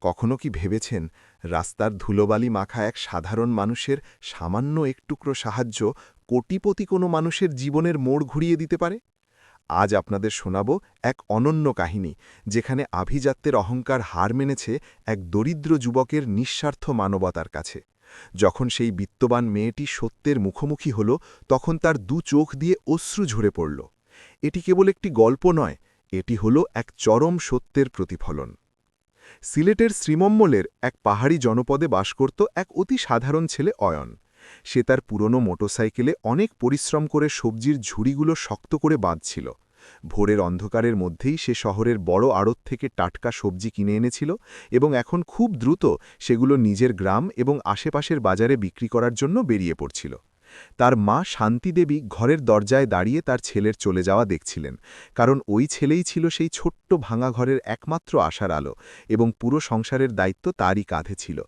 কখনো কি ভেবেছেন রাস্তার ধুলোবালি মাখা এক সাধারণ মানুষের সামান্য এক টুকরো সাহায্য কোটিপতি কোনো মানুষের জীবনের মোড় ঘুরিয়ে দিতে পারে? আজ আপনাদের শোনাব এক অনন্য কাহিনী, যেখানে আভিজাত্যের অহংকার হার মেনেছে এক দরিদ্র যুবকের নিঃস্বার্থ মানবতার কাছে। যখন সেই বিত্তবান মেয়েটি সত্যের মুখোমুখি হল, তখন তার দু চোখ দিয়ে অশ্রু ঝরে পড়ল। এটি কেবল একটি গল্প নয়, এটি হল এক চরম সত্যের প্রতিফলন। সিলেটের শ্রীমম্মলের এক পাহাড়ি জনপদে বাস করত এক অতি সাধারণ ছেলে অয়ন। সে তার পুরনো মোটরসাইকেলে অনেক পরিশ্রম করে সবজির ঝুড়িগুলো শক্ত করে বাঁধছিল। ভোরের অন্ধকারের মধ্যেই সে শহরের বড় আড়ত থেকে টাটকা সবজি কিনে এনেছিল এবং এখন খুব দ্রুত সেগুলো নিজের গ্রাম এবং আশেপাশের বাজারে বিক্রি করার জন্য বেরিয়ে পড়ছিল। তার মা শান্তিদেবী ঘরের দরজায় দাঁড়িয়ে তার ছেলের চলে যাওয়া দেখছিলেন, কারণ ওই ছেলেই ছিল সেই ছোট্ট ভাঙা ঘরের একমাত্র আশার আলো এবং পুরো সংসারের দায়িত্ব তারই কাঁধে ছিল।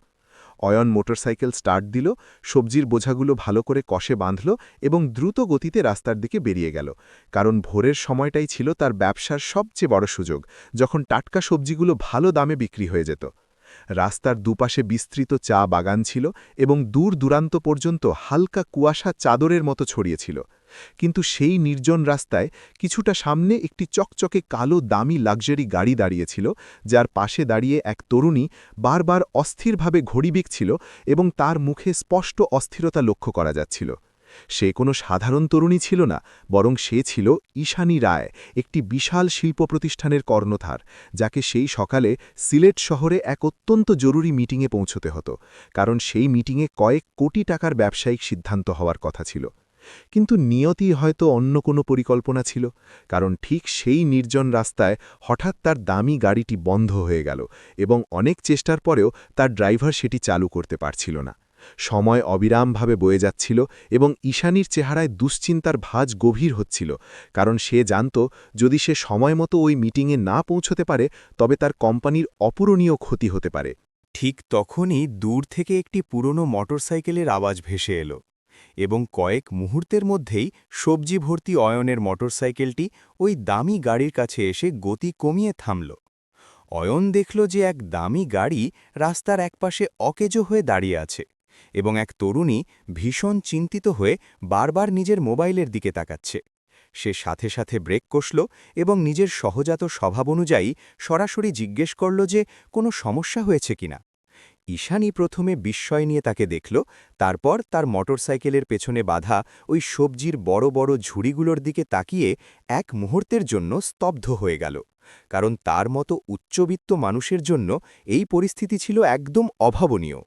অয়ন মোটরসাইকেল স্টার্ট দিল, সবজির বোঝাগুলো ভালো করে কষে বাঁধল এবং দ্রুত গতিতে রাস্তার দিকে বেরিয়ে গেল, কারণ ভোরের সময়টাই ছিল তার ব্যবসার সবচেয়ে বড় সুযোগ, যখন টাটকা সবজিগুলো ভালো দামে বিক্রি হয়ে যেত। রাস্তার দুপাশে বিস্তৃত চা বাগান ছিল এবং দূর দূরান্ত পর্যন্ত হালকা কুয়াশা চাদরের মতো ছড়িয়েছিল। কিন্তু সেই নির্জন রাস্তায় কিছুটা সামনে একটি চকচকে কালো দামি লাক্সারি গাড়ি দাঁড়িয়েছিল, যার পাশে দাঁড়িয়ে এক তরুণী বারবার অস্থিরভাবে ঘড়ি বিকছিল এবং তার মুখে স্পষ্ট অস্থিরতা লক্ষ্য করা যাচ্ছিল। সে কোনো সাধারণ তরুণী ছিল না, বরং সে ছিল ঈশানী রায়, একটি বিশাল শিল্প প্রতিষ্ঠানের কর্ণধার, যাকে সেই সকালে সিলেট শহরে এক অত্যন্ত জরুরি মিটিংয়ে পৌঁছতে হতো, কারণ সেই মিটিংয়ে কয়েক কোটি টাকার ব্যবসায়িক সিদ্ধান্ত হওয়ার কথা ছিল। কিন্তু নিয়তি হয়তো অন্য কোনো পরিকল্পনা ছিল, কারণ ঠিক সেই নির্জন রাস্তায় হঠাৎ তার দামি গাড়িটি বন্ধ হয়ে গেল এবং অনেক চেষ্টার পরেও তার ড্রাইভার সেটি চালু করতে পারছিল না। সময় অবিরামভাবে বয়ে যাচ্ছিল এবং ঈশানীর চেহারায় দুশ্চিন্তার ভাঁজ গভীর হচ্ছিল, কারণ সে জানত যদি সে সময়মতো ওই মিটিংয়ে না পৌঁছতে পারে তবে তার কোম্পানির অপূরণীয় ক্ষতি হতে পারে। ঠিক তখনই দূর থেকে একটি পুরনো মোটরসাইকেলের আওয়াজ ভেসে এলো এবং কয়েক মুহূর্তের মধ্যেই সবজি ভর্তি অয়নের মোটরসাইকেলটি ওই দামি গাড়ির কাছে এসে গতি কমিয়ে থামল। অয়ন দেখল যে এক দামি গাড়ি রাস্তার একপাশে অকেজো হয়ে দাঁড়িয়ে আছে এবং এক তরুণী ভীষণ চিন্তিত হয়ে বারবার নিজের মোবাইলের দিকে তাকাচ্ছে। সে সাথে সাথে ব্রেক কষল এবং নিজের সহজাত স্বভাব অনুযায়ী সরাসরি জিজ্ঞেস করল যে কোনো সমস্যা হয়েছে কিনা। ঈশানী প্রথমে বিস্ময় নিয়ে তাকে দেখল, তারপর তার মোটরসাইকেলের পেছনে বাঁধা ওই সবজির বড় বড় ঝুড়িগুলোর দিকে তাকিয়ে এক মুহূর্তের জন্য স্তব্ধ হয়ে গেল, কারণ তার মতো উচ্চবিত্ত মানুষের জন্য এই পরিস্থিতি ছিল একদম অভাবনীয়।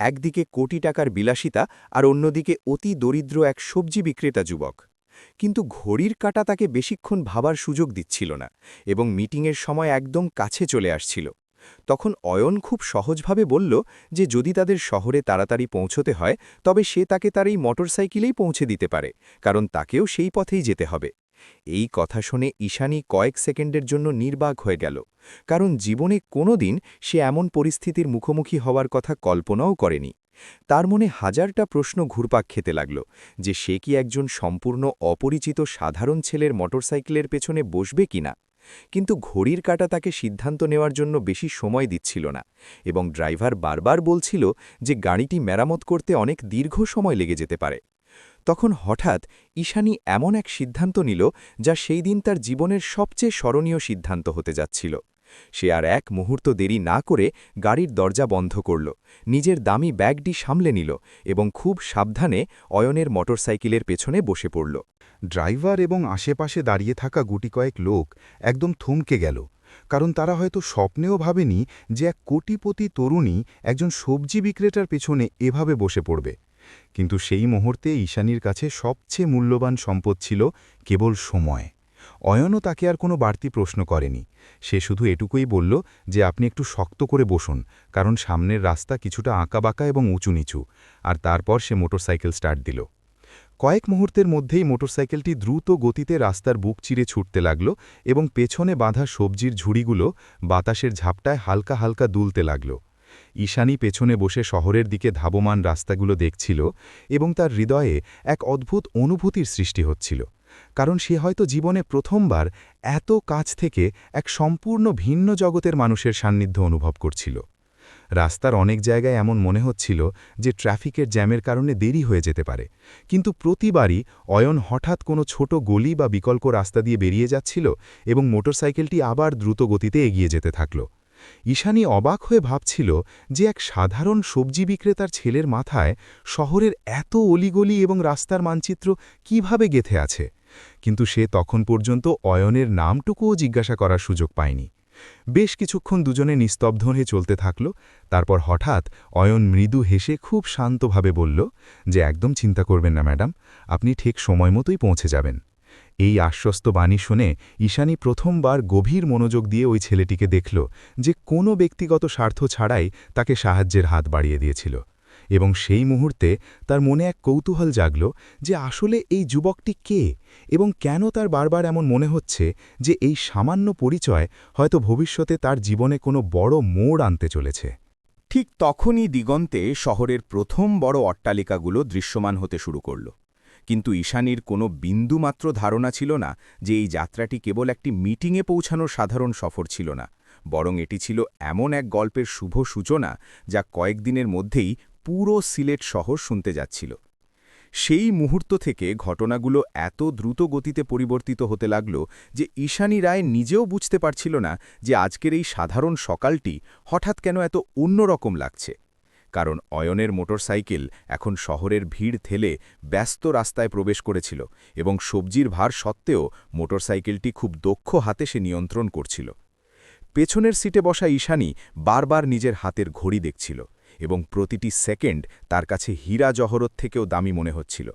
একদিকে কোটি টাকার বিলাসিতা আর অন্যদিকে অতি দরিদ্র এক সবজি বিক্রেতা যুবক। কিন্তু ঘড়ির কাঁটা তাকে বেশিক্ষণ ভাবার সুযোগ দিচ্ছিল না এবং মিটিংয়ের সময় একদম কাছে চলে আসছিল। তখন অয়ন খুব সহজভাবে বলল যে যদি তাদের শহরে তাড়াতাড়ি পৌঁছতে হয় তবে সে তাকে তার এই মোটরসাইকেলেই পৌঁছে দিতে পারে, কারণ তাকেও সেই পথেই যেতে হবে। এই কথা শুনে ঈশানী কয়েক সেকেন্ডের জন্য নির্বাক হয়ে গেল, কারণ জীবনে কোনো দিন সে এমন পরিস্থিতির মুখোমুখি হওয়ার কথা কল্পনাও করেনি। তার মনে হাজারটা প্রশ্ন ঘুরপাক খেতে লাগল যে সে কি একজন সম্পূর্ণ অপরিচিত সাধারণ ছেলের মোটরসাইকেলের পেছনে বসবে কিনা। কিন্তু ঘড়ির কাঁটা তাকে সিদ্ধান্ত নেওয়ার জন্য বেশি সময় দিচ্ছিল না এবং ড্রাইভার বারবার বলছিল যে গাড়িটি মেরামত করতে অনেক দীর্ঘ সময় লেগে যেতে পারে। তখন হঠাৎ ঈশানী এমন এক সিদ্ধান্ত নিল যা সেই দিন তার জীবনের সবচেয়ে স্মরণীয় সিদ্ধান্ত হতে যাচ্ছিল। সে আর এক মুহূর্ত দেরি না করে গাড়ির দরজা বন্ধ করল, নিজের দামি ব্যাগটি সামলে নিল এবং খুব সাবধানে অয়নের মোটরসাইকেলের পেছনে বসে পড়ল। ড্রাইভার এবং আশেপাশে দাঁড়িয়ে থাকা গুটি কয়েক লোক একদম থমকে গেল, কারণ তারা হয়তো স্বপ্নেও ভাবেনি যে এক কোটিপতি তরুণী একজন সবজি বিক্রেতার পেছনে এভাবে বসে পড়বে। কিন্তু সেই মুহূর্তে ঈশানীর কাছে সবচেয়ে মূল্যবান সম্পদ ছিল কেবল সময়। অয়নও তাকে আর কোনো বাড়তি প্রশ্ন করেনি। সে শুধু এটুকুই বলল যে আপনি একটু শক্ত করে বসুন, কারণ সামনের রাস্তা কিছুটা আঁকাবাঁকা এবং উঁচু নিচু। আর তারপর সে মোটরসাইকেল স্টার্ট দিল। কয়েক মুহূর্তের মধ্যেই মোটরসাইকেলটি দ্রুত গতিতে রাস্তার বুক চিরে ছুটতে লাগল এবং পেছনে বাঁধা সবজির ঝুড়িগুলো বাতাসের ঝাপটায় হালকা হালকা দুলতে লাগল। ঈশানী পেছনে বসে শহরের দিকে ধাবমান রাস্তাগুলো দেখছিল এবং তার হৃদয়ে এক অদ্ভুত অনুভূতির সৃষ্টি হচ্ছিল, কারণ সে হয়তো জীবনে প্রথমবার এত কাছ থেকে এক সম্পূর্ণ ভিন্ন জগতের মানুষের সান্নিধ্য অনুভব করছিল। রাস্তার অনেক জায়গায় এমন মনে হচ্ছিল যে ট্রাফিকের জ্যামের কারণে দেরি হয়ে যেতে পারে, কিন্তু প্রতিবারই অয়ন হঠাৎ কোনো ছোট গলি বা বিকল্প রাস্তা দিয়ে বেরিয়ে যাচ্ছিল এবং মোটরসাইকেলটি আবার দ্রুত গতিতে এগিয়ে যেতে থাকল। ঈশানী অবাক হয়ে ভাবছিল যে এক সাধারণ সবজি বিক্রেতার ছেলের মাথায় শহরের এত অলিগলি এবং রাস্তার মানচিত্র কিভাবে গেঁথে আছে, কিন্তু সে তখন পর্যন্ত অয়নের নামটুকুও জিজ্ঞাসা করার সুযোগ পায়নি। বেশ কিছুক্ষণ দুজনে নিস্তব্ধ হয়ে চলতে থাকল। তারপর হঠাৎ অয়ন মৃদু হেসে খুব শান্তভাবে বলল যে একদম চিন্তা করবেন না ম্যাডাম, আপনি ঠিক সময় মতোই পৌঁছে যাবেন। এই আশ্বস্ত বাণী শুনে ঈশানী প্রথমবার গভীর মনোযোগ দিয়ে ওই ছেলেটিকে দেখল যে কোনো ব্যক্তিগত স্বার্থ ছাড়াই তাকে সাহায্যের হাত বাড়িয়ে দিয়েছিল, এবং সেই মুহূর্তে তার মনে এক কৌতূহল জাগল যে আসলে এই যুবকটি কে এবং কেন তার বারবার এমন মনে হচ্ছে যে এই সামান্য পরিচয় হয়তো ভবিষ্যতে তার জীবনে কোনো বড় মোড় আনতে চলেছে। ঠিক তখনই দিগন্তে শহরের প্রথম বড় অট্টালিকাগুলো দৃশ্যমান হতে শুরু করল। কিন্তু ঈশানীর কোনো বিন্দুমাত্র ধারণা ছিল না যে এই যাত্রাটি কেবল একটি মিটিংয়ে পৌঁছানোর সাধারণ সফর ছিল না, বরং এটি ছিল এমন এক গল্পের শুভ সূচনা যা কয়েকদিনের মধ্যেই পুরো সিলেট শহর শুনতে যাচ্ছিল। সেই মুহূর্ত থেকে ঘটনাগুলো এত দ্রুত গতিতে পরিবর্তিত হতে লাগল যে ঈশানী রায় নিজেও বুঝতে পারছিল না যে আজকের এই সাধারণ সকালটি হঠাৎ কেন এত অন্যরকম লাগছে। কারণ অয়নের মোটরসাইকেল এখন শহরের ভিড় ঠেলে ব্যস্ত রাস্তায় প্রবেশ করেছিল এবং সবজির ভার সত্ত্বেও মোটরসাইকেলটি খুব দক্ষ হাতে সে নিয়ন্ত্রণ করছিল। পেছনের সিটে বসা ঈশানী বারবার নিজের হাতের ঘড়ি দেখছিল এবং প্রতিটি সেকেন্ড তার কাছে হীরা জহরত থেকেও দামি মনে হচ্ছিল।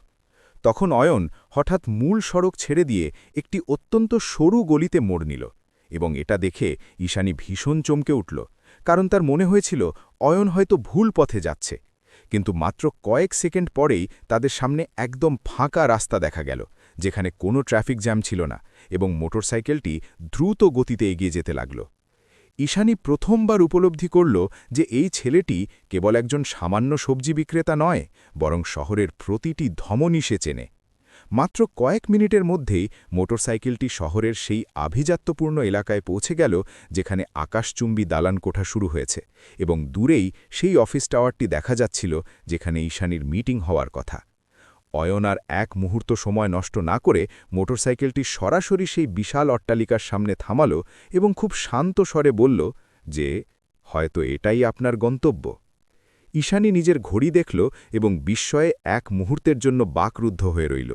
তখন অয়ন হঠাৎ মূল সড়ক ছেড়ে দিয়ে একটি অত্যন্ত সরু গলিতে মোড় নিল, এবং এটা দেখে ঈশানী ভীষণ চমকে উঠল, কারণ তার মনে হয়েছিল অয়ন হয়তো ভুল পথে যাচ্ছে। কিন্তু মাত্র কয়েক সেকেন্ড পরেই তাদের সামনে একদম ফাঁকা রাস্তা দেখা গেল, যেখানে কোনো ট্রাফিক জ্যাম ছিল না, এবং মোটরসাইকেলটি দ্রুত গতিতে এগিয়ে যেতে লাগল। ঈশানী প্রথমবার উপলব্ধি করল যে এই ছেলেটি কেবল একজন সামান্য সবজি বিক্রেতা নয়, বরং শহরের প্রতিটি ধমনী সে চেনে। মাত্র কয়েক মিনিটের মধ্যেই মোটরসাইকেলটি শহরের সেই আভিজাত্যপূর্ণ এলাকায় পৌঁছে গেল যেখানে আকাশচুম্বী দালান কোঠা শুরু হয়েছে, এবং দূরেই সেই অফিস টাওয়ারটি দেখা যাচ্ছিল যেখানে ঈশানীর মিটিং হওয়ার কথা। অয়ন আর এক মুহূর্ত সময় নষ্ট না করে মোটরসাইকেলটি সরাসরি সেই বিশাল অট্টালিকার সামনে থামাল এবং খুব শান্ত স্বরে বলল যে হয়তো এটাই আপনার গন্তব্য। ঈশানী নিজের ঘড়ি দেখল এবং বিস্ময়ে এক মুহূর্তের জন্য বাকরুদ্ধ হয়ে রইল,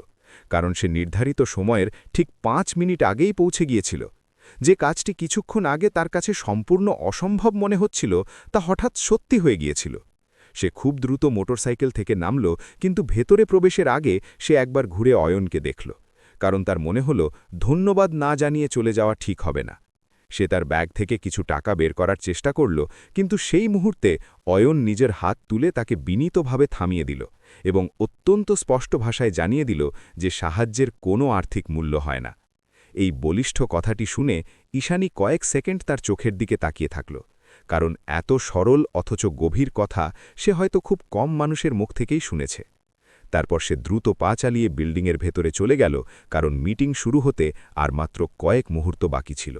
কারণ সে নির্ধারিত সময়ের ঠিক 5 মিনিট আগেই পৌঁছে গিয়েছিল। যে কাজটি কিছুক্ষণ আগে তার কাছে সম্পূর্ণ অসম্ভব মনে হচ্ছিল তা হঠাৎ সত্যি হয়ে গিয়েছিল। সে খুব দ্রুত মোটরসাইকেল থেকে নামল, কিন্তু ভেতরে প্রবেশের আগে সে একবার ঘুরে অয়নকে দেখল, কারণ তার মনে হল ধন্যবাদ না জানিয়ে চলে যাওয়া ঠিক হবে না। সে তার ব্যাগ থেকে কিছু টাকা বের করার চেষ্টা করল, কিন্তু সেই মুহূর্তে অয়ন নিজের হাত তুলে তাকে বিনীতভাবে থামিয়ে দিল এবং অত্যন্ত স্পষ্ট ভাষায় জানিয়ে দিল যে সাহায্যের কোনো আর্থিক মূল্য হয় না। এই বলিষ্ঠ কথাটি শুনে ঈশানী কয়েক সেকেন্ড তার চোখের দিকে তাকিয়ে থাকল, কারণ এত সরল অথচ গভীর কথা সে হয়তো খুব কম মানুষের মুখ থেকেই শুনেছে। তারপর সে দ্রুত পা চালিয়ে বিল্ডিংয়ের ভেতরে চলে গেল, কারণ মিটিং শুরু হতে আর মাত্র কয়েক মুহূর্ত বাকি ছিল।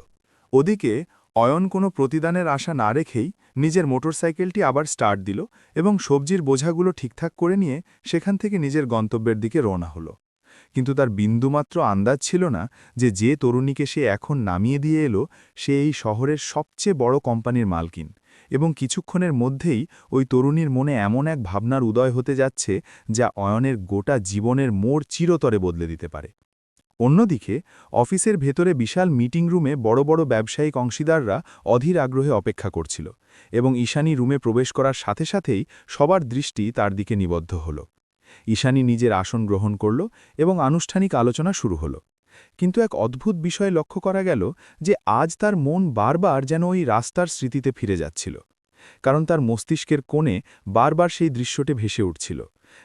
ওদিকে অয়ন কোনো প্রতিদানের আশা না রেখেই নিজের মোটরসাইকেলটি আবার স্টার্ট দিল এবং সবজির বোঝাগুলো ঠিকঠাক করে নিয়ে সেখান থেকে নিজের গন্তব্যের দিকে রওনা হলো। কিন্তু তার বিন্দুমাত্র আন্দাজ ছিল না যে তরুণীকে সে এখন নামিয়ে দিয়ে এলো সে এই শহরের সবচেয়ে বড় কোম্পানির মালকিন, এবং কিছুক্ষণের মধ্যেই ওই তরুণীর মনে এমন এক ভাবনার উদয় হতে যাচ্ছে যা অয়নের গোটা জীবনের মোড় চিরতরে বদলে দিতে পারে। অন্যদিকে অফিসের ভেতরে বিশাল মিটিং রুমে বড় বড় ব্যবসায়িক অংশীদাররা অধীর আগ্রহে অপেক্ষা করছিল, এবং ঈশানী রুমে প্রবেশ করার সাথে সাথেই সবার দৃষ্টি তার দিকে নিবদ্ধ হল। ঈশানী নিজের আসন গ্রহণ করল এবং আনুষ্ঠানিক আলোচনা শুরু হল। কিন্তু এক অদ্ভুত বিষয় লক্ষ্য করা গেল যে আজ তার মন বারবার যেন ওই রাস্তার স্মৃতিতে ফিরে যাচ্ছিল, কারণ তার মস্তিষ্কের কোণে বারবার সেই দৃশ্যটি ভেসে উঠছিল,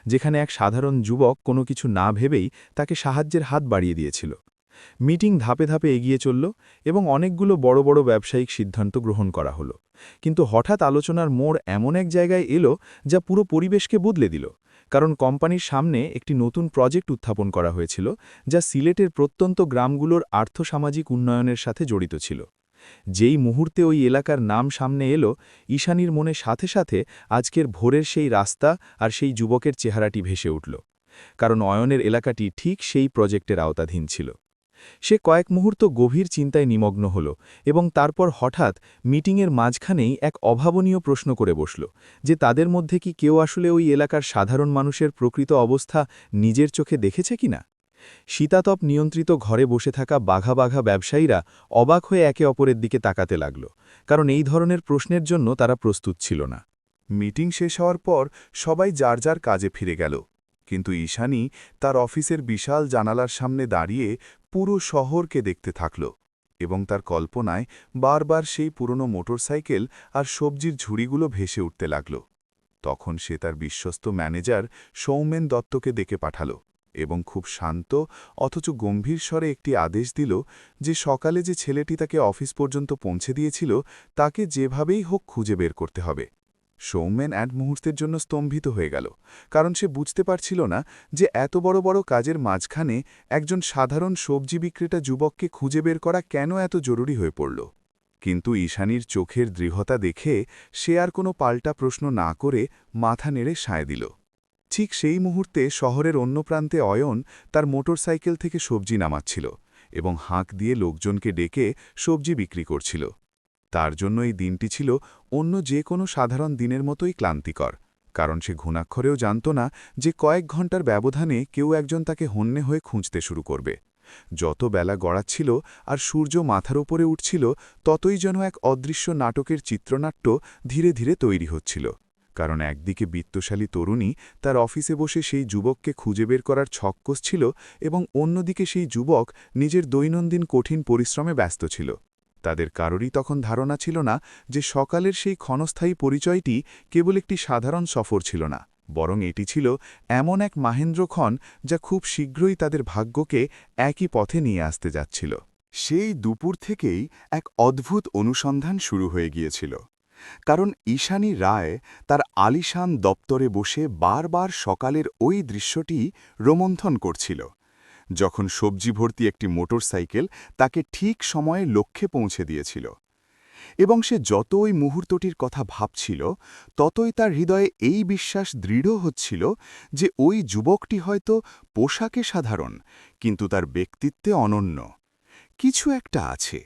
যেখানে এক সাধারণ যুবক কোনো কিছু না ভেবেই তাকে সাহায্যের হাত বাড়িয়ে দিয়েছিল। মিটিং ধাপে ধাপে এগিয়ে চলল এবং অনেকগুলো বড় বড় ব্যবসায়িক সিদ্ধান্ত গ্রহণ করা হলো, কিন্তু হঠাৎ আলোচনার মোড় এমন এক জায়গায় এলো যা পুরো পরিবেশকে বদলে দিল, কারণ কোম্পানির সামনে একটি নতুন প্রজেক্ট উত্থাপন করা হয়েছিল যা সিলেটের প্রত্যন্ত গ্রামগুলোর আর্থসামাজিক উন্নয়নের সাথে জড়িত ছিল। যেই মুহূর্তে ওই এলাকার নাম সামনে এলো, ঈশানীর মনে সাথে সাথে আজকের ভোরের সেই রাস্তা আর সেই যুবকের চেহারাটি ভেসে উঠল। কারণ অয়নের এলাকাটি ঠিক সেই প্রজেক্টের আওতাধীন ছিল। সে কয়েক মুহূর্ত গভীর চিন্তায় নিমগ্ন হল এবং তারপর হঠাৎ মিটিংয়ের মাঝখানেই এক অভাবনীয় প্রশ্ন করে বসল যে তাদের মধ্যে কি কেউ আসলে ওই এলাকার সাধারণ মানুষের প্রকৃত অবস্থা নিজের চোখে দেখেছে কিনা। শীতাতপ নিয়ন্ত্রিত ঘরে বসে থাকা বাঘা বাঘা ব্যবসায়ীরা অবাক হয়ে একে অপরের দিকে তাকাতে লাগল, কারণ এই ধরনের প্রশ্নের জন্য তারা প্রস্তুত ছিল না। মিটিং শেষ হওয়ার পর সবাই যার যার কাজে ফিরে গেল, কিন্তু ঈশানী তার অফিসের বিশাল জানালার সামনে দাঁড়িয়ে পুরো শহরকে দেখতে থাকল এবং তার কল্পনায় বারবার সেই পুরনো মোটরসাইকেল আর সবজির ঝুড়িগুলো ভেসে উঠতে লাগল। তখন সে তার বিশ্বস্ত ম্যানেজার সৌমেন দত্তকে ডেকে পাঠাল এবং খুব শান্ত অথচ গম্ভীর স্বরে একটি আদেশ দিল যে সকালে যে ছেলেটি তাকে অফিস পর্যন্ত পৌঁছে দিয়েছিল তাকে যেভাবেই হোক খুঁজে বের করতে হবে। সৌমেন এক মুহূর্তের জন্য স্তম্ভিত হয়ে গেল, কারণ সে বুঝতে পারছিল না যে এত বড় বড় কাজের মাঝখানে একজন সাধারণ সবজি বিক্রেতা যুবককে খুঁজে বের করা কেন এত জরুরি হয়ে পড়ল। কিন্তু ঈশানীর চোখের দৃঢ়তা দেখে সে আর কোনো পাল্টা প্রশ্ন না করে মাথা নেড়ে সায় দিল। ঠিক সেই মুহূর্তে শহরের অন্য প্রান্তে অয়ন তার মোটরসাইকেল থেকে সবজি নামাচ্ছিল এবং হাঁক দিয়ে লোকজনকে ডেকে সবজি বিক্রি করছিল। তার জন্য এই দিনটি ছিল অন্য যে কোনো সাধারণ দিনের মতোই ক্লান্তিকর, কারণ সে ঘুণাক্ষরেও জানত না যে কয়েক ঘন্টার ব্যবধানে কেউ একজন তাকে হন্যে হয়ে খুঁজতে শুরু করবে। যত বেলা গড়াচ্ছিল আর সূর্য মাথার উপরে উঠছিল, ততই যেন এক অদৃশ্য নাটকের চিত্রনাট্য ধীরে ধীরে তৈরি হচ্ছিল। কারণ একদিকে বিত্তশালী তরুণী তার অফিসে বসে সেই যুবককে খুঁজে বের করার ছক কষছিল এবং অন্যদিকে সেই যুবক নিজের দৈনন্দিন কঠিন পরিশ্রমে ব্যস্ত ছিল। তাদের কারোরই তখন ধারণা ছিল না যে সকালের সেই ক্ষণস্থায়ী পরিচয়টি কেবল একটি সাধারণ সফর ছিল না, বরং এটি ছিল এমন এক মাহেন্দ্রক্ষণ যা খুব শীঘ্রই তাদের ভাগ্যকে একই পথে নিয়ে আসতে যাচ্ছিল। সেই দুপুর থেকেই এক অদ্ভুত অনুসন্ধান শুরু হয়ে গিয়েছিল, কারণ ঈশানী রায় তার আলিশান দপ্তরে বসে বারবার সকালের ওই দৃশ্যটি রোমন্থন করছিল, যখন সবজি ভর্তি একটি মোটরসাইকেল তাকে ঠিক সময়ে লক্ষ্যে পৌঁছে দিয়েছিল। এবং সে যত ওই মুহূর্তটির কথা ভাবছিল, ততই তার হৃদয়ে এই বিশ্বাস দৃঢ় হচ্ছিল যে ওই যুবকটি হয়তো পোশাকে সাধারণ, কিন্তু তার ব্যক্তিত্বে অনন্য। কিছু একটা আছে।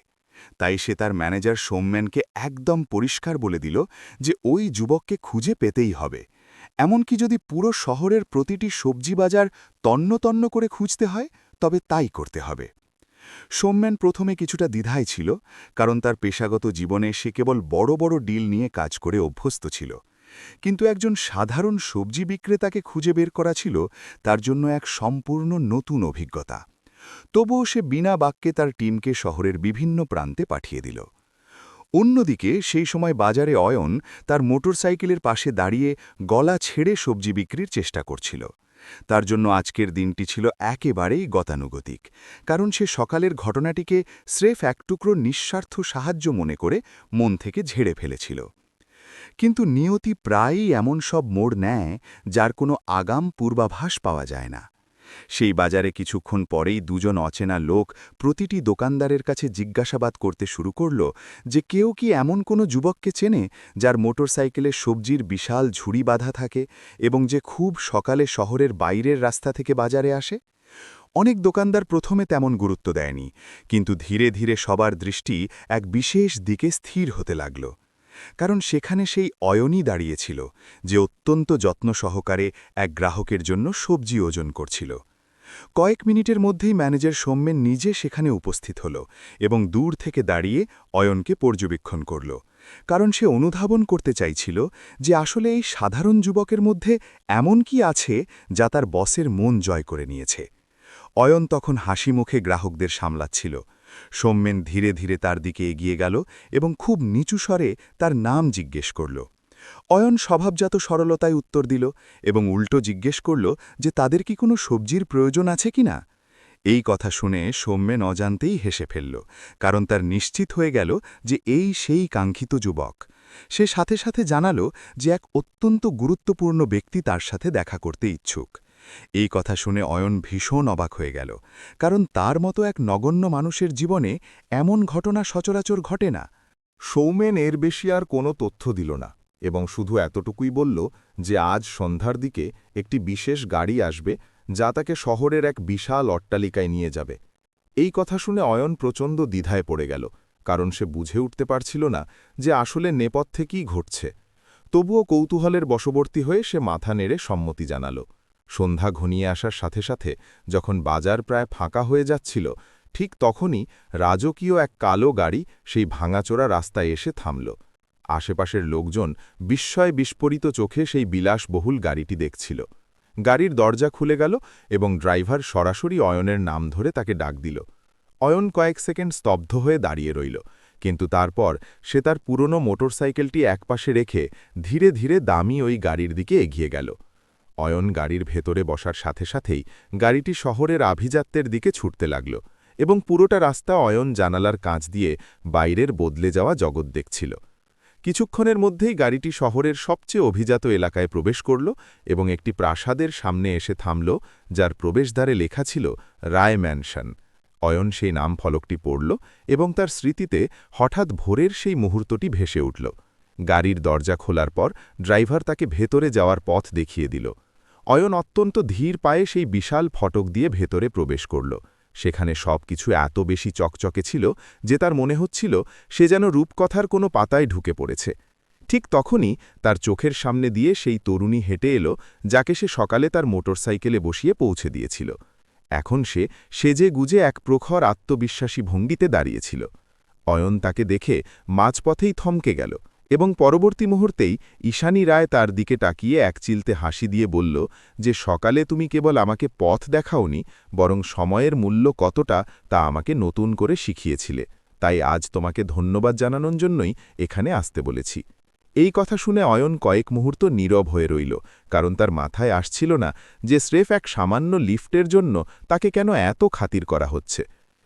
তাই সে তার ম্যানেজার সৌমেনকে একদম পরিষ্কার বলে দিল যে ওই যুবককে খুঁজে পেতেই হবে, এমনকি যদি পুরো শহরের প্রতিটি সবজি বাজার তন্ন তন্ন করে খুঁজতে হয়, তবে তাই করতে হবে। সৌমেন প্রথমে কিছুটা দ্বিধায় ছিল, কারণ তার পেশাগত জীবনে সে কেবল বড় বড় ডিল নিয়ে কাজ করে অভ্যস্ত ছিল। কিন্তু একজন সাধারণ সবজি বিক্রেতাকে খুঁজে বের করা ছিল তার জন্য এক সম্পূর্ণ নতুন অভিজ্ঞতা। তবুও সে বিনা বাক্যে তার টিমকে শহরের বিভিন্ন প্রান্তে পাঠিয়ে দিল। অন্যদিকে সেই সময় বাজারে অয়ন তার মোটরসাইকেলের পাশে দাঁড়িয়ে গলা ছেড়ে সবজি বিক্রির চেষ্টা করছিল। তার জন্য আজকের দিনটি ছিল একেবারেই গতানুগতিক, কারণ সে সকালের ঘটনাটিকে স্রেফ এক টুকরো নিঃস্বার্থ সাহায্য মনে করে মন থেকে ঝেড়ে ফেলেছিল। কিন্তু নিয়তি প্রায়ই এমন সব মোড় নেয় যার কোনো আগাম পূর্বাভাস পাওয়া যায় না। সেই বাজারে কিছুক্ষণ পরেই দুজন অচেনা লোক প্রতিটি দোকানদারের কাছে জিজ্ঞাসাবাদ করতে শুরু করল যে কেউ কি এমন কোনো যুবককে চেনে যার মোটরসাইকেলে সবজির বিশাল ঝুড়ি বাঁধা থাকে এবং যে খুব সকালে শহরের বাইরের রাস্তা থেকে বাজারে আসে। অনেক দোকানদার প্রথমে তেমন গুরুত্ব দেয়নি, কিন্তু ধীরে ধীরে সবার দৃষ্টি এক বিশেষ দিকে স্থির হতে লাগল, কারণ সেখানে সেই অয়নই দাঁড়িয়েছিল যে অত্যন্ত যত্ন সহকারে এক গ্রাহকের জন্য সবজি ওজন করছিল। কয়েক মিনিটের মধ্যেই ম্যানেজার সৌমেন নিজে সেখানে উপস্থিত হল এবং দূর থেকে দাঁড়িয়ে অয়নকে পর্যবেক্ষণ করল, কারণ সে অনুধাবন করতে চাইছিল যে আসলে এই সাধারণ যুবকের মধ্যে এমন কি আছে যা তার বসের মন জয় করে নিয়েছে। অয়ন তখন হাসি মুখে গ্রাহকদের সামলাচ্ছিল। সৌমেন ধীরে ধীরে তার দিকে এগিয়ে গেল এবং খুব নিচু স্বরে তার নাম জিজ্ঞেস করল। অয়ন স্বভাবজাত সরলতায় উত্তর দিল এবং উল্টো জিজ্ঞেস করল যে তাদের কি কোনো সবজির প্রয়োজন আছে কিনা। এই কথা শুনে সৌমেন অজান্তেই হেসে ফেলল, কারণ তার নিশ্চিত হয়ে গেল যে এই সেই কাঙ্ক্ষিত যুবক। সে সাথে সাথে জানাল যে এক অত্যন্ত গুরুত্বপূর্ণ ব্যক্তি তার সাথে দেখা করতে ইচ্ছুক। এই কথা শুনে অয়ন ভীষণ অবাক হয়ে গেল, কারণ তার মতো এক নগণ্য মানুষের জীবনে এমন ঘটনা সচরাচর ঘটে না। সৌমেন এর বেশি আর কোনো তথ্য দিল না এবং শুধু এতটুকুই বলল যে আজ সন্ধ্যার দিকে একটি বিশেষ গাড়ি আসবে যা তাকে শহরের এক বিশাল অট্টালিকায় নিয়ে যাবে। এই কথা শুনে অয়ন প্রচণ্ড দ্বিধায় পড়ে গেল, কারণ সে বুঝে উঠতে পারছিল না যে আসলে নেপথ্যে কী ঘটছে। তবুও কৌতূহলের বশবর্তী হয়ে সে মাথা নেড়ে সম্মতি জানাল। সন্ধ্যা ঘনিয়ে আসার সাথে সাথে যখন বাজার প্রায় ফাঁকা হয়ে যাচ্ছিল, ঠিক তখনই রাজকীয় এক কালো গাড়ি সেই ভাঙাচোরা রাস্তায় এসে থামল। আশেপাশের লোকজন বিস্ময় বিস্ফোরিত চোখে সেই বিলাসবহুল গাড়িটি দেখছিল। গাড়ির দরজা খুলে গেল এবং ড্রাইভার সরাসরি অয়নের নাম ধরে তাকে ডাক দিল। অয়ন কয়েক সেকেন্ড স্তব্ধ হয়ে দাঁড়িয়ে রইল, কিন্তু তারপর সে তার পুরনো মোটরসাইকেলটি একপাশে রেখে ধীরে ধীরে দামি ওই গাড়ির দিকে এগিয়ে গেল। অয়ন গাড়ির ভেতরে বসার সাথে সাথেই গাড়িটি শহরের আভিজাত্যের দিকে ছুটতে লাগল এবং পুরোটা রাস্তা অয়ন জানালার কাঁচ দিয়ে বাইরের বদলে যাওয়া জগৎ দেখছিল। কিছুক্ষণের মধ্যেই গাড়িটি শহরের সবচেয়ে অভিজাত এলাকায় প্রবেশ করল এবং একটি প্রাসাদের সামনে এসে থামল, যার প্রবেশদ্বারে লেখা ছিল রায় ম্যানশন। অয়ন সেই নাম ফলকটি পড়ল এবং তার স্মৃতিতে হঠাৎ ভোরের সেই মুহূর্তটি ভেসে উঠল। গাড়ির দরজা খোলার পর ড্রাইভার তাকে ভেতরে যাওয়ার পথ দেখিয়ে দিল। অয়ন অত্যন্ত ধীর পায়ে সেই বিশাল ফটক দিয়ে ভেতরে প্রবেশ করল। সেখানে সবকিছু এত বেশি চকচকে ছিল যে তার মনে হচ্ছিল সে যেন রূপকথার কোনো পাতায় ঢুকে পড়েছে। ঠিক তখনই তার চোখের সামনে দিয়ে সেই তরুণী হেঁটে এলো যাকে সে সকালে তার মোটরসাইকেলে বসিয়ে পৌঁছে দিয়েছিল। এখন সে সেজে গুজে এক প্রখর আত্মবিশ্বাসী ভঙ্গিতে দাঁড়িয়েছিল। অয়ন তাকে দেখে মাঝপথেই থমকে গেল এবং পরবর্তী মুহূর্তেই ঈশানী রায় তার দিকে তাকিয়ে একচিলতে হাসি দিয়ে বলল যে সকালে তুমি কেবল আমাকে পথ দেখাওনি, বরং সময়ের মূল্য কতটা তা আমাকে নতুন করে শিখিয়েছিলে। তাই আজ তোমাকে ধন্যবাদ জানানোর জন্যই এখানে আসতে বলেছি। এই কথা শুনে অয়ন কয়েক মুহূর্ত নীরব হয়ে রইল, কারণ তার মাথায় আসছিল না যে স্রেফ এক সামান্য লিফটের জন্য তাকে কেন এত খাতির করা হচ্ছে।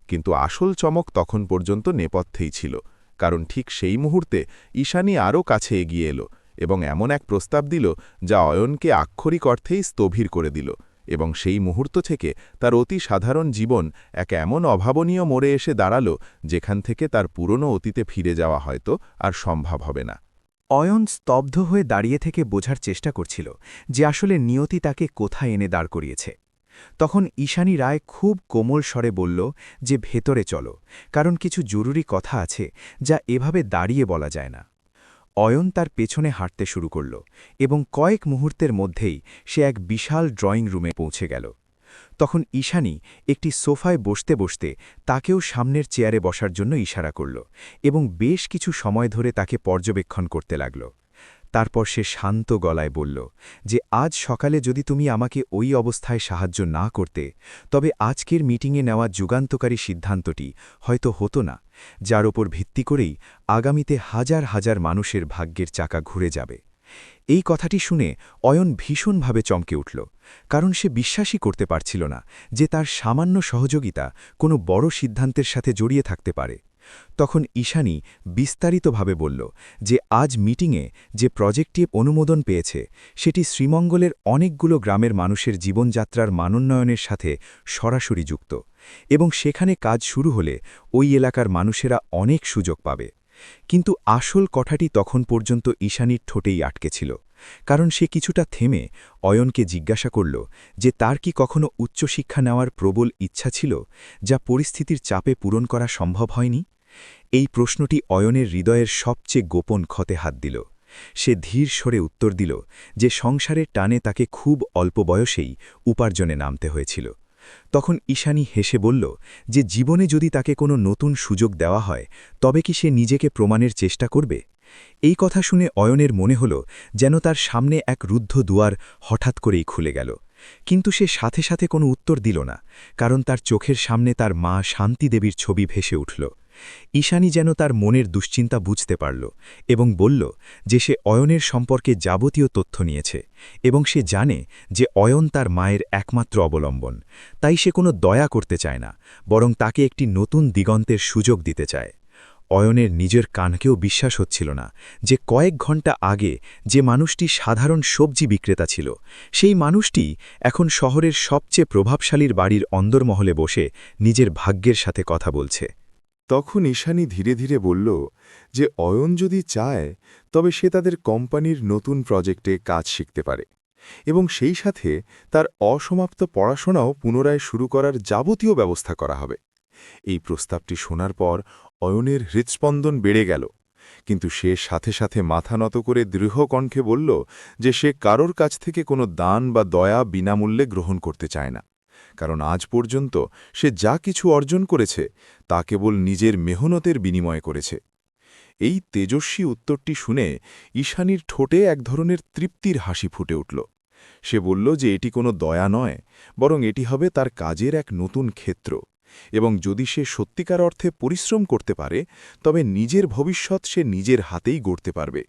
কিন্তু আসল চমক তখন পর্যন্ত নেপথ্যেই ছিল, কারণ ঠিক সেই মুহূর্তে ঈশানী আরও কাছে এগিয়ে এলো এবং এমন এক প্রস্তাব দিল যা অয়নকে আক্ষরিক অর্থেই স্থবির করে দিল, এবং সেই মুহূর্ত থেকে তার অতি সাধারণ জীবন এক এমন অভাবনীয় মোড়ে এসে দাঁড়াল যেখান থেকে তার পুরনো অতীতে ফিরে যাওয়া হয়তো আর সম্ভব হবে না। অয়ন স্তব্ধ হয়ে দাঁড়িয়ে থেকে বোঝার চেষ্টা করছিল যে আসলে নিয়তি তাকে কোথায় এনে দাঁড় করিয়েছে। তখন ঈশানী রায় খুব কোমল স্বরে বলল যে ভেতরে চলো, কারণ কিছু জরুরি কথা আছে যা এভাবে দাঁড়িয়ে বলা যায় না। অয়ন তার পেছনে হাঁটতে শুরু করল এবং কয়েক মুহূর্তের মধ্যেই সে এক বিশাল ড্রয়িং রুমে পৌঁছে গেল। তখন ঈশানী একটি সোফায় বসতে বসতে তাকেও সামনের চেয়ারে বসার জন্য ইশারা করল এবং বেশ কিছু সময় ধরে তাকে পর্যবেক্ষণ করতে লাগল। তারপর সে শান্ত গলায় বলল যে আজ সকালে যদি তুমি আমাকে ওই অবস্থায় সাহায্য না করতে, তবে আজকের মিটিংয়ে নেওয়া যুগান্তকারী সিদ্ধান্তটি হয়তো হতো না, যার ওপর ভিত্তি করেই আগামীতে হাজার হাজার মানুষের ভাগ্যের চাকা ঘুরে যাবে। এই কথাটি শুনে অয়ন ভীষণভাবে চমকে উঠল, কারণ সে বিশ্বাসই করতে পারছিল না যে তার সামান্য সহযোগিতা কোনো বড় সিদ্ধান্তের সাথে জড়িয়ে থাকতে পারে। তখন ঈশানী বিস্তারিতভাবে বলল যে আজ মিটিংয়ে যে প্রজেক্টটি অনুমোদন পেয়েছে সেটি শ্রীমঙ্গলের অনেকগুলো গ্রামের মানুষের জীবনযাত্রার মানোন্নয়নের সাথে সরাসরি যুক্ত, এবং সেখানে কাজ শুরু হলে ওই এলাকার মানুষেরা অনেক সুযোগ পাবে। কিন্তু আসল কথাটি তখন পর্যন্ত ঈশানীর ঠোঁটেই আটকে ছিল, কারণ সে কিছুটা থেমে অয়নকে জিজ্ঞাসা করল যে তার কি কখনো উচ্চশিক্ষা নেওয়ার প্রবল ইচ্ছা ছিল যা পরিস্থিতির চাপে পূরণ করা সম্ভব হয়নি। এই প্রশ্নটি অয়নের হৃদয়ের সবচেয়ে গোপন ক্ষতে হাত দিল। সে ধীর স্বরে উত্তর দিল যে সংসারের টানে তাকে খুব অল্প বয়সেই উপার্জনে নামতে হয়েছিল। তখন ঈশানী হেসে বলল যে জীবনে যদি তাকে কোনো নতুন সুযোগ দেওয়া হয় তবে কি সে নিজেকে প্রমাণের চেষ্টা করবে। এই কথা শুনে অয়নের মনে হল যেন তার সামনে এক রুদ্ধ দুয়ার হঠাৎ করেই খুলে গেল, কিন্তু সে সাথে সাথে কোনো উত্তর দিল না, কারণ তার চোখের সামনে তার মা শান্তি দেবীর ছবি ভেসে উঠল। ঈশানী যেন তার মনের দুশ্চিন্তা বুঝতে পারল এবং বলল যে সে অয়নের সম্পর্কে যাবতীয় তথ্য নিয়েছে এবং সে জানে যে অয়ন তার মায়ের একমাত্র অবলম্বন, তাই সে কোনো দয়া করতে চায় না, বরং তাকে একটি নতুন দিগন্তের সুযোগ দিতে চায়। অয়নের নিজের কানকেও বিশ্বাস হচ্ছিল না যে কয়েক ঘন্টা আগে যে মানুষটি সাধারণ সবজি বিক্রেতা ছিল সেই মানুষটি এখন শহরের সবচেয়ে প্রভাবশালীর বাড়ির অন্দরমহলে বসে নিজের ভাগ্যের সাথে কথা বলছে। তখন ঈশানী ধীরে ধীরে বলল যে অয়ন যদি চায় তবে সে তাদের কোম্পানির নতুন প্রজেক্টে কাজ শিখতে পারে এবং সেই সাথে তার অসমাপ্ত পড়াশোনাও পুনরায় শুরু করার যাবতীয় ব্যবস্থা করা হবে। এই প্রস্তাবটি শোনার পর অয়নের হৃৎস্পন্দন বেড়ে গেল, কিন্তু সে সাথে সাথে মাথা নত করে দৃঢ় কণ্ঠে বলল যে সে কারোর কাছ থেকে কোনো দান বা দয়া বিনামূল্যে গ্রহণ করতে চায় না, কারণ আজ পর্যন্ত সে যা কিছু অর্জন করেছে তা কেবল নিজের মেহনতের বিনিময়ে করেছে। এই তেজস্বী উত্তরটি শুনে ঈশানীর ঠোঁটে এক ধরনের তৃপ্তির হাসি ফুটে উঠল। সে বলল যে এটি কোনো দয়া নয়, বরং এটি হবে তার কাজের এক নতুন ক্ষেত্র, এবং যদি সে সত্যিকার অর্থে পরিশ্রম করতে পারে তবে নিজের ভবিষ্যৎ সে নিজের হাতেই গড়তে পারবে।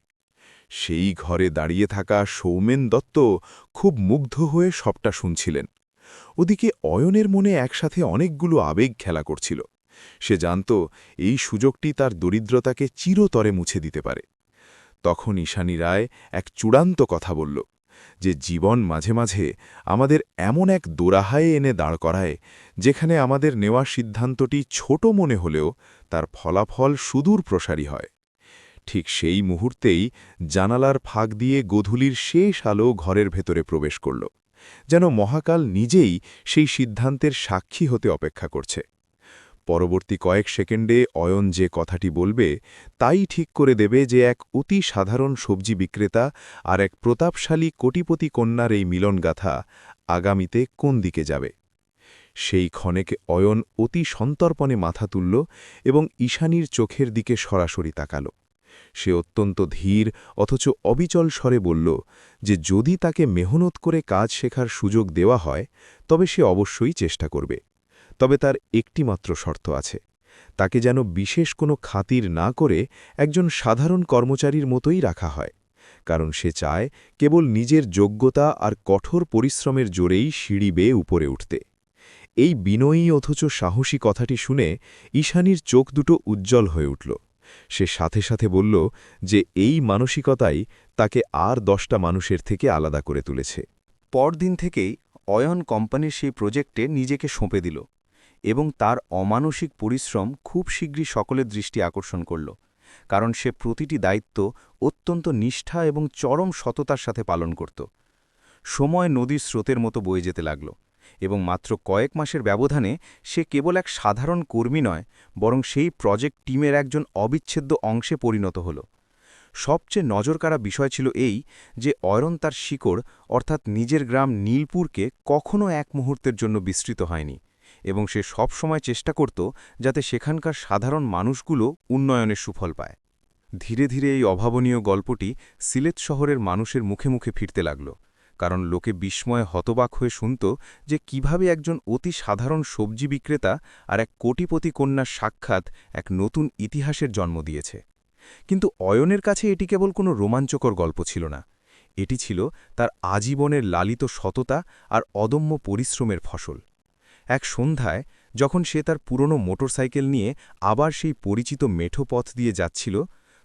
সেই ঘরে দাঁড়িয়ে থাকা সৌমেন দত্ত খুব মুগ্ধ হয়ে সবটা শুনছিলেন। ওদিকে অয়নের মনে একসাথে অনেকগুলো আবেগ খেলা করছিল। সে জানত এই সুযোগটি তার দরিদ্রতাকে চিরতরে মুছে দিতে পারে। তখন ঈশানী রায় এক চূড়ান্ত কথা বলল যে জীবন মাঝে মাঝে আমাদের এমন এক দোরাহায় এনে দাঁড় করায় যেখানে আমাদের নেওয়া সিদ্ধান্তটি ছোট মনে হলেও তার ফলাফল সুদূর প্রসারী হয়। ঠিক সেই মুহূর্তেই জানালার ফাঁক দিয়ে গোধূলির শেষ আলো ঘরের ভেতরে প্রবেশ করল, যেন মহাকাল নিজেই সেই সিদ্ধান্তের সাক্ষী হতে অপেক্ষা করছে। পরবর্তী কয়েক সেকেন্ডে অয়ন যে কথাটি বলবে তাই ঠিক করে দেবে যে এক অতি সাধারণ সবজি বিক্রেতা আর এক প্রতাপশালী কোটিপতি কন্যার এই মিলনগাথা আগামীতে কোন দিকে যাবে। সেই ক্ষণেকে অয়ন অতি সন্তর্পণে মাথা তুলল এবং ঈশানীর চোখের দিকে সরাসরি তাকাল। সে অত্যন্ত ধীর অথচ অবিচল স্বরে বলল যে যদি তাকে মেহনত করে কাজ শেখার সুযোগ দেওয়া হয় তবে সে অবশ্যই চেষ্টা করবে, তবে তার একটিমাত্র শর্ত আছে, তাকে যেন বিশেষ কোনো খাতির না করে একজন সাধারণ কর্মচারীর মতোই রাখা হয়, কারণ সে চায় কেবল নিজের যোগ্যতা আর কঠোর পরিশ্রমের জোরেই সিঁড়ি বেয়ে উপরে উঠতে। এই বিনয়ী অথচ সাহসী কথাটি শুনে ঈশানীর চোখ দুটো উজ্জ্বল হয়ে উঠল। সে সাথে সাথে বলল যে এই মানসিকতাই তাকে আর 10টা মানুষের থেকে আলাদা করে তুলেছে। পরদিন থেকেই অয়ন কোম্পানির সেই প্রজেক্টে নিজেকে সঁপে দিল এবং তার অমানসিক পরিশ্রম খুব শীঘ্রই সকলের দৃষ্টি আকর্ষণ করল, কারণ সে প্রতিটি দায়িত্ব অত্যন্ত নিষ্ঠা এবং চরম সততার সাথে পালন করত। সময় নদীর স্রোতের মতো বয়ে যেতে লাগল এবং মাত্র কয়েক মাসের ব্যবধানে সে কেবল এক সাধারণ কর্মী নয়, বরং সেই প্রজেক্ট টিমের একজন অবিচ্ছেদ্য অংশে পরিণত হল। সবচেয়ে নজরকাড়া বিষয় ছিল এই যে অয়ন তার শিকড় অর্থাৎ নিজের গ্রাম নীলপুরকে কখনও এক মুহূর্তের জন্য বিস্তৃত হয়নি, এবং সে সব সময় চেষ্টা করত যাতে সেখানকার সাধারণ মানুষগুলো উন্নয়নের সুফল পায়। ধীরে ধীরে এই অভাবনীয় গল্পটি সিলেট শহরের মানুষের মুখে মুখে ফিরতে লাগল, কারণ লোকে বিস্ময়ে হতবাক হয়ে শুনত যে কিভাবে একজন অতি সাধারণ সবজি বিক্রেতা আর এক কোটিপতি কন্যার সাক্ষাৎ এক নতুন ইতিহাসের জন্ম দিয়েছে। কিন্তু অয়নের কাছে এটি কেবল কোনো রোমাঞ্চকর গল্প ছিল না, এটি ছিল তার আজীবনের লালিত সততা আর অদম্য পরিশ্রমের ফসল। এক সন্ধ্যায় যখন সে তার পুরনো মোটরসাইকেল নিয়ে আবার সেই পরিচিত মেঠো পথ দিয়ে যাচ্ছিল,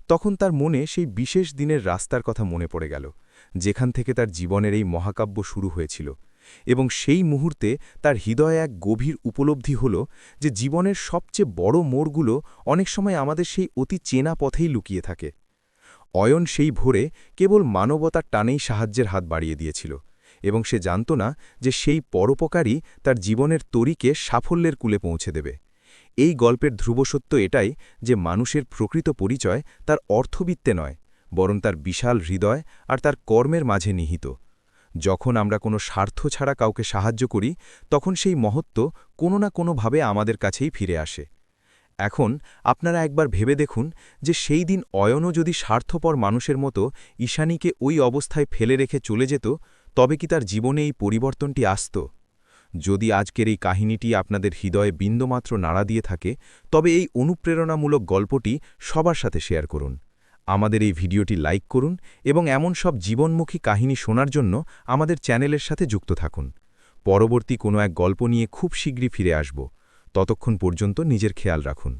তখন তার মনে সেই বিশেষ দিনের রাস্তার কথা মনে পড়ে গেল যেখান থেকে তার জীবনের এই মহাকাব্য শুরু হয়েছিল, এবং সেই মুহূর্তে তার হৃদয়ে এক গভীর উপলব্ধি হল যে জীবনের সবচেয়ে বড় মোড়গুলো অনেক সময় আমাদের সেই অতি চেনা পথেই লুকিয়ে থাকে। অয়ন সেই ভোরে কেবল মানবতার টানেই সাহায্যের হাত বাড়িয়ে দিয়েছিল, এবং সে জানত না যে সেই পরোপকারই তার জীবনের তরিকে সাফল্যের কূলে পৌঁছে দেবে। এই গল্পের ধ্রুবসত্য এটাই যে মানুষের প্রকৃত পরিচয় তার অর্থবিত্তে নয়, বরং তার বিশাল হৃদয় আর তার কর্মের মাঝে নিহিত। যখন আমরা কোনো স্বার্থ ছাড়া কাউকে সাহায্য করি তখন সেই মহত্ব কোনো না কোনোভাবে আমাদের কাছেই ফিরে আসে। এখন আপনারা একবার ভেবে দেখুন যে সেই দিন অয়নও যদি স্বার্থপর মানুষের মতো ঈশানীকে ওই অবস্থায় ফেলে রেখে চলে যেত, তবে কি তার জীবনে এই পরিবর্তনটি আসত? যদি আজকের এই কাহিনীটি আপনাদের হৃদয়ে বিন্দুমাত্র নাড়া দিয়ে থাকে, তবে এই অনুপ্রেরণামূলক গল্পটি সবার সাথে শেয়ার করুন। আমাদের এই ভিডিওটি লাইক করুন এবং এমন সব জীবনমুখী কাহিনী শোনার জন্য আমাদের চ্যানেলের সাথে যুক্ত থাকুন। পরবর্তী কোনো এক গল্প নিয়ে খুব শীঘ্রই ফিরে আসব। ততক্ষণ পর্যন্ত নিজের খেয়াল রাখুন।